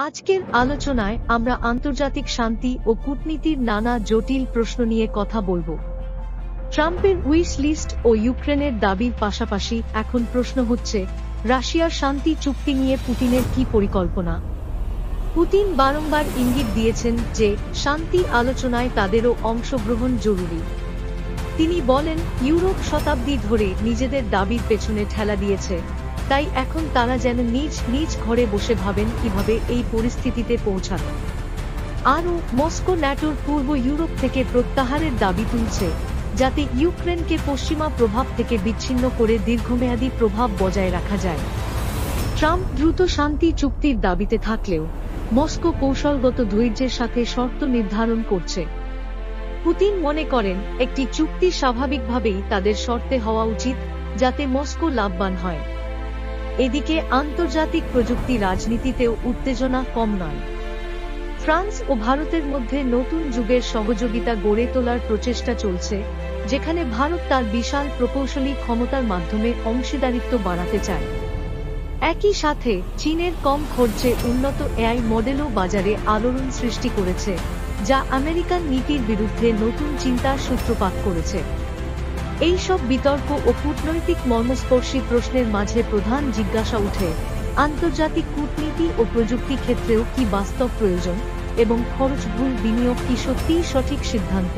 আজকের আলোচনায় আমরা আন্তর্জাতিক শান্তি ও কূটনীতির নানা জটিল প্রশ্ন নিয়ে কথা বলবো। ট্রাম্পের উইশ লিস্ট ও ইউক্রেনের দাবির পাশাপাশি এখন প্রশ্ন হচ্ছে, রাশিয়ার শান্তি চুক্তি নিয়ে পুতিনের কি পরিকল্পনা? পুতিন বারংবার ইঙ্গিত দিয়েছেন যে শান্তি আলোচনায় তাদেরও অংশগ্রহণ জরুরি। তিনি বলেন, ইউরোপ শতাব্দী ধরে নিজেদের দাবির পেছনে ঠেলা দিয়েছে, তাই এখন তারা যেন নিজ নিজ ঘরে বসে ভাবেন কিভাবে এই পরিস্থিতিতে পৌঁছাবে। আরও মস্কো ন্যাটোর পূর্ব ইউরোপ থেকে প্রত্যাহারের দাবি তুলছে, যাতে ইউক্রেনকে পশ্চিমা প্রভাব থেকে বিচ্ছিন্ন করে দীর্ঘমেয়াদী প্রভাব বজায় রাখা যায়। ট্রাম্প দ্রুত শান্তি চুক্তির দাবিতে থাকলেও মস্কো কৌশলগত ধৈর্যের সাথে শর্ত নির্ধারণ করছে। পুতিন মনে করেন, একটি চুক্তি স্বাভাবিকভাবেই তাদের শর্তে হওয়া উচিত, যাতে মস্কো লাভবান হয়। এদিকে আন্তর্জাতিক প্রযুক্তি রাজনীতিতেও উত্তেজনা কম নয়। ফ্রান্স ও ভারতের মধ্যে নতুন যুগের সহযোগিতা গড়ে তোলার প্রচেষ্টা চলছে, যেখানে ভারত তার বিশাল প্রকৌশলী ক্ষমতার মাধ্যমে অংশীদারিত্ব বাড়াতে চায়। একই সাথে চীনের কম খরচে উন্নত এআই মডেলও বাজারে আলোড়ন সৃষ্টি করেছে, যা আমেরিকান নীতির বিরুদ্ধে নতুন চিন্তার সূত্রপাত করেছে। এই সব বিতর্ক ও কূটনৈতিক মর্মস্পর্শী প্রশ্নের মাঝে প্রধান জিজ্ঞাসা উঠে, আন্তর্জাতিক কূটনীতি ও প্রযুক্তি ক্ষেত্রেও কি বাস্তব প্রয়োজন, এবং খরচভুল বিনিয়োগ কি সত্যিই সঠিক সিদ্ধান্ত?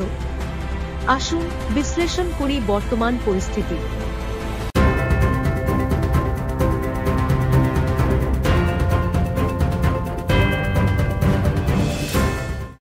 আসুন বিশ্লেষণ করি বর্তমান পরিস্থিতি।